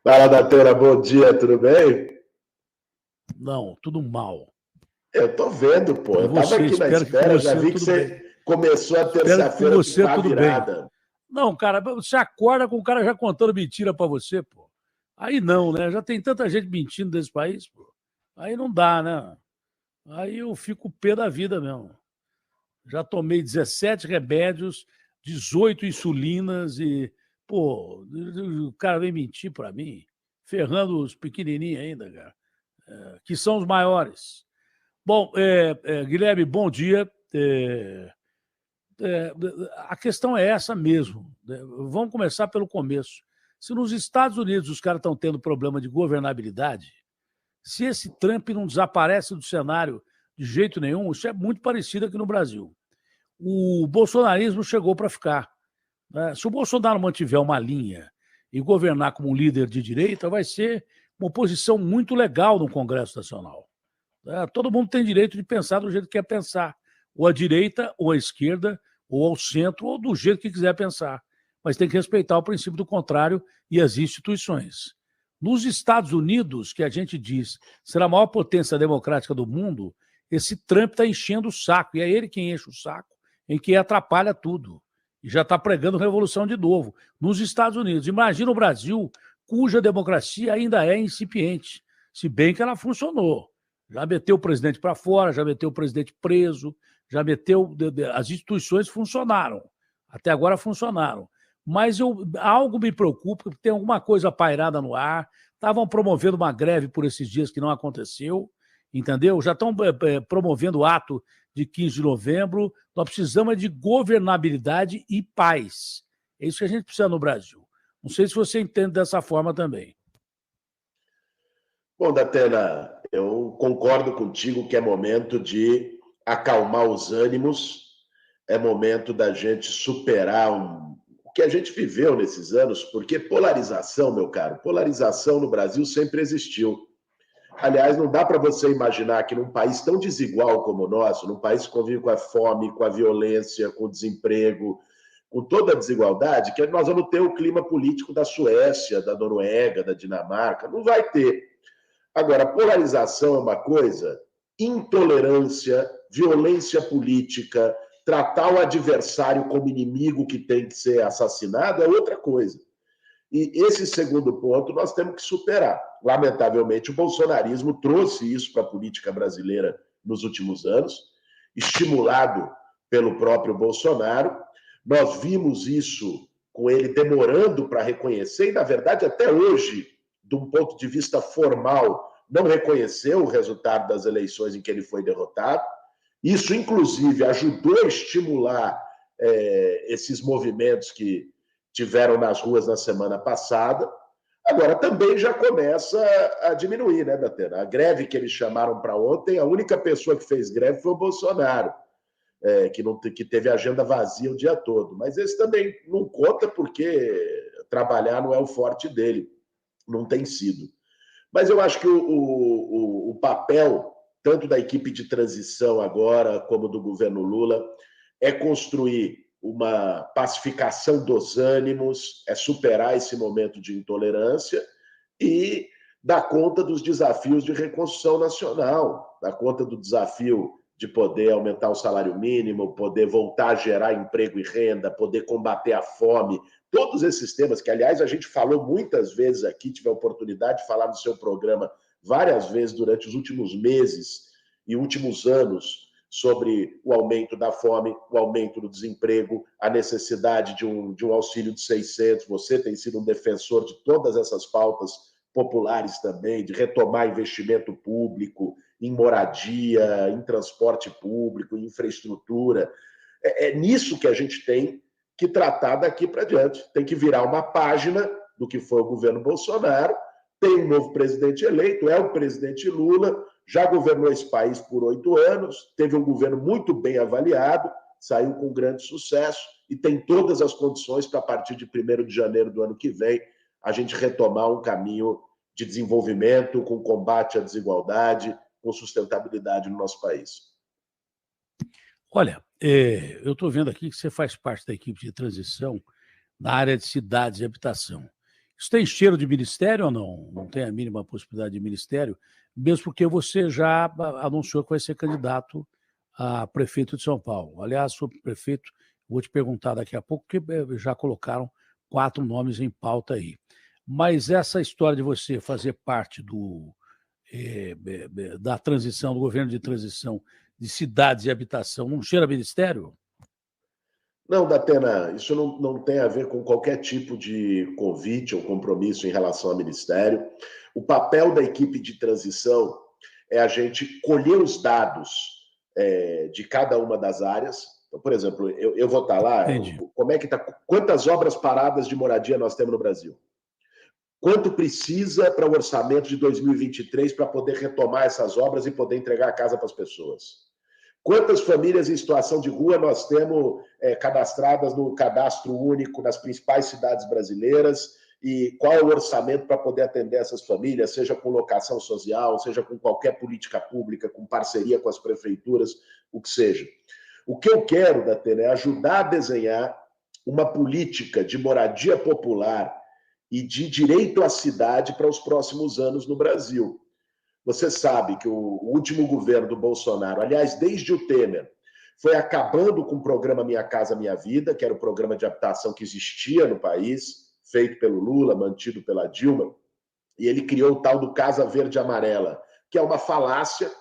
Fala, Datena, bom dia, tudo bem? Não, tudo mal. Eu tô vendo, pô. Com Eu tava você, aqui na espero que com espera, já você vi que tudo bem. você começou a Espero que com terça-feira você com a tudo bem. virada. Não, cara, você acorda com o cara já contando mentira pra você, pô. Aí não, né? Já tem tanta gente mentindo nesse país, pô. Aí não dá, né? Aí eu fico pé da vida mesmo. Já tomei 17 remédios, 18 insulinas e, pô, o cara vem mentir pra mim, ferrando os pequenininhos ainda, cara, que são os maiores. Bom, Guilherme, bom dia. É, a questão é essa mesmo, né? Vamos começar pelo começo. Se nos Estados Unidos os caras estão tendo problema de governabilidade, se esse Trump não desaparece do cenário de jeito nenhum, isso é muito parecido aqui no Brasil. O bolsonarismo chegou para ficar, né? Se o Bolsonaro mantiver uma linha e governar como um líder de direita, vai ser uma oposição muito legal no Congresso Nacional. Todo mundo tem direito de pensar do jeito que quer pensar, ou à direita, ou à esquerda, ou ao centro, ou do jeito que quiser pensar. Mas tem que respeitar o princípio do contrário e as instituições. Nos Estados Unidos, que a gente diz será a maior potência democrática do mundo, esse Trump está enchendo o saco, e é ele quem enche o saco, em que atrapalha tudo. E já está pregando revolução de novo. Nos Estados Unidos. Imagina o Brasil, cuja democracia ainda é incipiente, se bem que ela funcionou. Já meteu o presidente para fora, já meteu o presidente preso, já meteu. As instituições funcionaram. Até agora funcionaram. Mas algo me preocupa, porque tem alguma coisa pairada no ar. Estavam promovendo uma greve por esses dias que não aconteceu, entendeu? Já estão promovendo o ato de 15 de novembro. Nós precisamos de governabilidade e paz. É isso que a gente precisa no Brasil. Não sei se você entende dessa forma também. Bom, Datena, eu concordo contigo que é momento de acalmar os ânimos, é momento da gente superar o que a gente viveu nesses anos, porque polarização, meu caro, polarização no Brasil sempre existiu. Aliás, não dá para você imaginar que num país tão desigual como o nosso, num país que convive com a fome, com a violência, com o desemprego, com toda a desigualdade, que nós vamos ter o clima político da Suécia, da Noruega, da Dinamarca. Não vai ter. Agora, polarização é uma coisa, intolerância, violência política, tratar o adversário como inimigo que tem que ser assassinado é outra coisa. E esse segundo ponto nós temos que superar. Lamentavelmente, o bolsonarismo trouxe isso para a política brasileira nos últimos anos, estimulado pelo próprio Bolsonaro. Nós vimos isso com ele demorando para reconhecer, e, na verdade, até hoje, de um ponto de vista formal, não reconheceu o resultado das eleições em que ele foi derrotado. Isso, inclusive, ajudou a estimular esses movimentos que tiveram nas ruas na semana passada. Agora também já começa a diminuir, né, Datena? A greve que eles chamaram para ontem, a única pessoa que fez greve foi o Bolsonaro, que teve agenda vazia o dia todo. Mas esse também não conta porque trabalhar não é o forte dele, não tem sido. Mas eu acho que o papel, tanto da equipe de transição agora, como do governo Lula, é construir uma pacificação dos ânimos, é superar esse momento de intolerância e dar conta dos desafios de reconstrução nacional, dar conta do desafio de poder aumentar o salário mínimo, poder voltar a gerar emprego e renda, poder combater a fome, todos esses temas que, aliás, a gente falou muitas vezes aqui, tive a oportunidade de falar no seu programa várias vezes durante os últimos meses e últimos anos, sobre o aumento da fome, o aumento do desemprego, a necessidade de um auxílio de 600. Você tem sido um defensor de todas essas pautas populares também, de retomar investimento público em moradia, em transporte público, em infraestrutura. É nisso que a gente tem que tratar daqui para diante. Tem que virar uma página do que foi o governo Bolsonaro. Tem um novo presidente eleito, é o presidente Lula, já governou esse país por 8 anos, teve um governo muito bem avaliado, saiu com grande sucesso e tem todas as condições para, a partir de 1º de janeiro do ano que vem, a gente retomar um caminho de desenvolvimento, com combate à desigualdade, com sustentabilidade no nosso país. Olha, eu estou vendo aqui que você faz parte da equipe de transição na área de cidades e habitação. Isso tem cheiro de ministério ou não? Não tem a mínima possibilidade de ministério, mesmo porque você já anunciou que vai ser candidato a prefeito de São Paulo. Aliás, sobre prefeito, vou te perguntar daqui a pouco, porque já colocaram 4 nomes em pauta aí. Mas essa história de você fazer parte da transição, do governo de transição de cidades e habitação, não cheira a ministério? Não, Datena, isso não tem a ver com qualquer tipo de convite ou compromisso em relação ao Ministério. O papel da equipe de transição é a gente colher os dados de cada uma das áreas. Então, por exemplo, eu vou estar lá, como é que tá, quantas obras paradas de moradia nós temos no Brasil? Quanto precisa para o orçamento de 2023 para poder retomar essas obras e poder entregar a casa para as pessoas? Quantas famílias em situação de rua nós temos cadastradas no cadastro único nas principais cidades brasileiras e qual é o orçamento para poder atender essas famílias, seja com locação social, seja com qualquer política pública, com parceria com as prefeituras, o que seja. O que eu quero, Datena, é ajudar a desenhar uma política de moradia popular e de direito à cidade para os próximos anos no Brasil. Você sabe que o último governo do Bolsonaro, aliás, desde o Temer, foi acabando com o programa Minha Casa Minha Vida, que era o programa de habitação que existia no país, feito pelo Lula, mantido pela Dilma, e ele criou o tal do Casa Verde e Amarela, que é uma falácia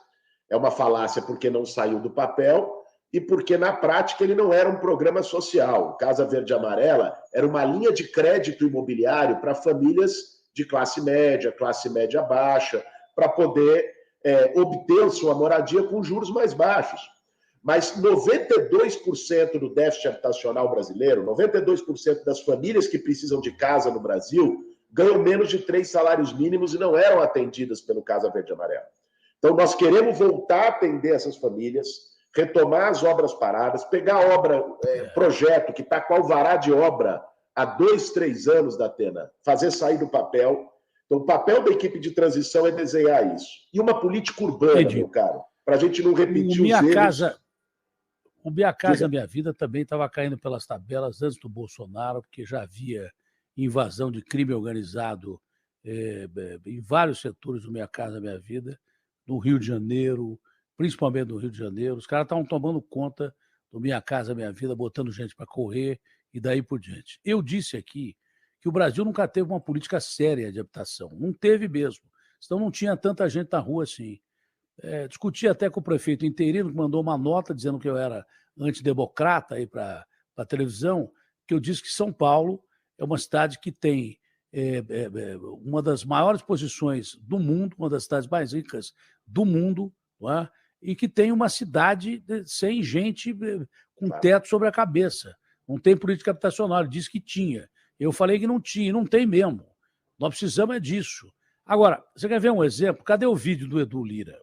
porque não saiu do papel e porque, na prática, ele não era um programa social. O Casa Verde e Amarela era uma linha de crédito imobiliário para famílias de classe média baixa, para poder obter sua moradia com juros mais baixos. Mas 92% do déficit habitacional brasileiro, 92% das famílias que precisam de casa no Brasil, ganham menos de 3 salários mínimos e não eram atendidas pelo Casa Verde e Amarela. Então, nós queremos voltar a atender essas famílias, retomar as obras paradas, pegar projeto que está com alvará de obra há 2, 3 anos, Datena, fazer sair do papel. Então, o papel da equipe de transição é desenhar isso. E uma política urbana, meu caro, para a gente não repetir os erros. O Minha Casa Minha Vida também estava caindo pelas tabelas antes do Bolsonaro, porque já havia invasão de crime organizado em vários setores do Minha Casa Minha Vida, no Rio de Janeiro, principalmente no Rio de Janeiro. Os caras estavam tomando conta do Minha Casa Minha Vida, botando gente para correr e daí por diante. Eu disse aqui que o Brasil nunca teve uma política séria de habitação. Não teve mesmo. Senão não tinha tanta gente na rua assim. Discuti até com o prefeito interino, que mandou uma nota dizendo que eu era antidemocrata aí para a televisão, que eu disse que São Paulo é uma cidade que tem uma das maiores posições do mundo, uma das cidades mais ricas do mundo, não é? E que tem uma cidade sem gente com teto sobre a cabeça. Não tem política habitacional. Ele disse que tinha. Eu falei que não tinha, e não tem mesmo. Nós precisamos disso. Agora, você quer ver um exemplo? Cadê o vídeo do Edu Lira?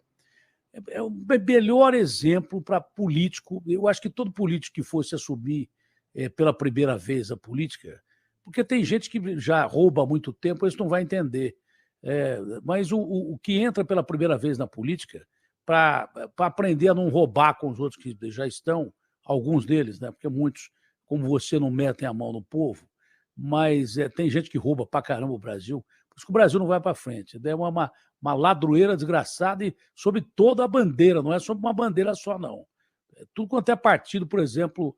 É o melhor exemplo para político. Eu acho que todo político que fosse assumir pela primeira vez a política, porque tem gente que já rouba há muito tempo, isso não vai entender. Mas o que entra pela primeira vez na política, para aprender a não roubar com os outros que já estão, alguns deles, né? Porque muitos, como você, não metem a mão no povo, mas tem gente que rouba pra caramba o Brasil, por isso que o Brasil não vai para frente. É uma ladroeira desgraçada e sob toda a bandeira, não é sobre uma bandeira só, não. Tudo quanto é partido, por exemplo,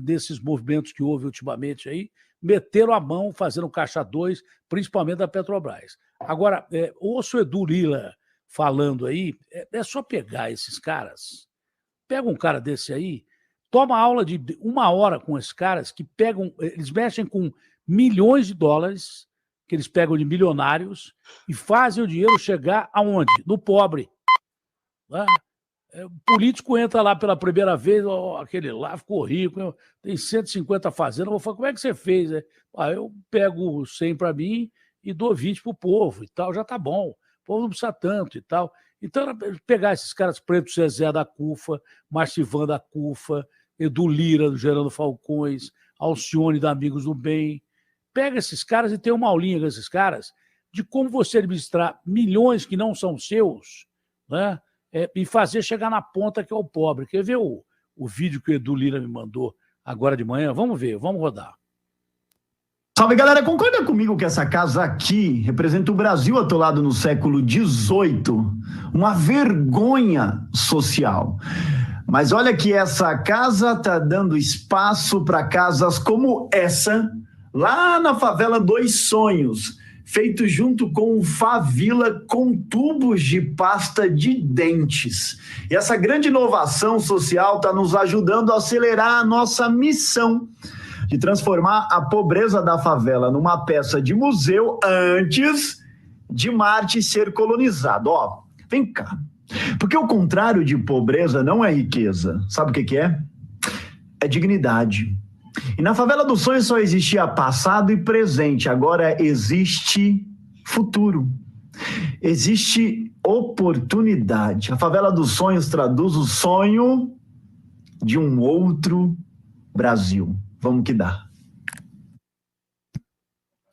desses movimentos que houve ultimamente aí, meteram a mão fazendo caixa 2, principalmente da Petrobras. Agora, ouço o Edu Lira falando aí, é só pegar esses caras, pega um cara desse aí, toma aula de 1 hora com esses caras que pegam, eles mexem com milhões de dólares, que eles pegam de milionários e fazem o dinheiro chegar aonde? No pobre. Né? O político entra lá pela primeira vez, aquele lá ficou rico, tem 150 fazendas, eu vou falar, como é que você fez? Eu pego 100 para mim e dou 20 para o povo e tal, já tá bom. O povo não precisa tanto e tal. Então, pegar esses caras pretos, Zezé da CUFA, Marcivan da CUFA, Edu Lira, do Gerando Falcões, Alcione da Amigos do Bem, pega esses caras e tem uma aulinha com esses caras de como você administrar milhões que não são seus, né? E fazer chegar na ponta que é o pobre. Quer ver o vídeo que o Edu Lira me mandou agora de manhã? Vamos ver, vamos rodar. Salve, galera! Concorda comigo que essa casa aqui representa o Brasil atolado no século XVIII? Uma vergonha social. Mas olha que essa casa tá dando espaço para casas como essa, lá na favela Dois Sonhos, feito junto com o Favila com tubos de pasta de dentes. E essa grande inovação social está nos ajudando a acelerar a nossa missão de transformar a pobreza da favela numa peça de museu antes de Marte ser colonizado. Ó, vem cá. Porque o contrário de pobreza não é riqueza. Sabe o que é? É dignidade. E na favela dos sonhos só existia passado e presente. Agora existe futuro. Existe oportunidade. A favela dos sonhos traduz o sonho de um outro Brasil. Vamos que dá.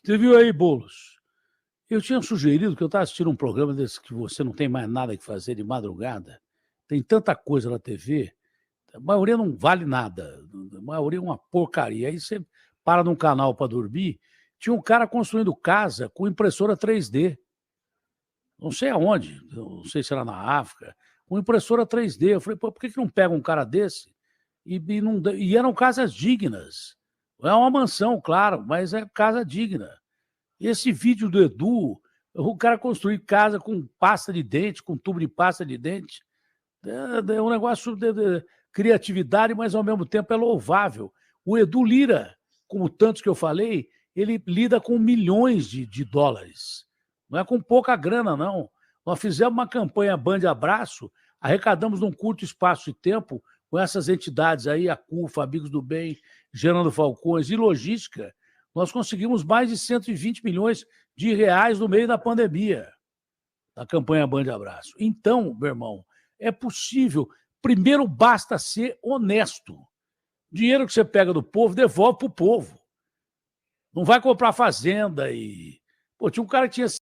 Você viu aí, Boulos? Eu tinha sugerido que eu estava assistindo um programa desse que você não tem mais nada que fazer de madrugada. Tem tanta coisa na TV, a maioria não vale nada, a maioria é uma porcaria. Aí você para num canal para dormir, tinha um cara construindo casa com impressora 3D. Não sei aonde, não sei se era na África, com impressora 3D. Eu falei, pô, por que não pega um cara desse? E eram casas dignas. É uma mansão, claro, mas é casa digna. Esse vídeo do Edu, o cara construir casa com pasta de dente, com tubo de pasta de dente, é um negócio de criatividade, mas ao mesmo tempo é louvável. O Edu Lira, como tantos que eu falei, ele lida com milhões de dólares. Não é com pouca grana, não. Nós fizemos uma campanha Band Abraço, arrecadamos num curto espaço de tempo com essas entidades aí, a CUFA, Amigos do Bem, Gerando Falcões e Logística, nós conseguimos mais de 120 milhões de reais no meio da pandemia, da campanha Band Abraço. Então, meu irmão, é possível. Primeiro, basta ser honesto. Dinheiro que você pega do povo, devolve para o povo. Não vai comprar fazenda e... Pô, tinha um cara que tinha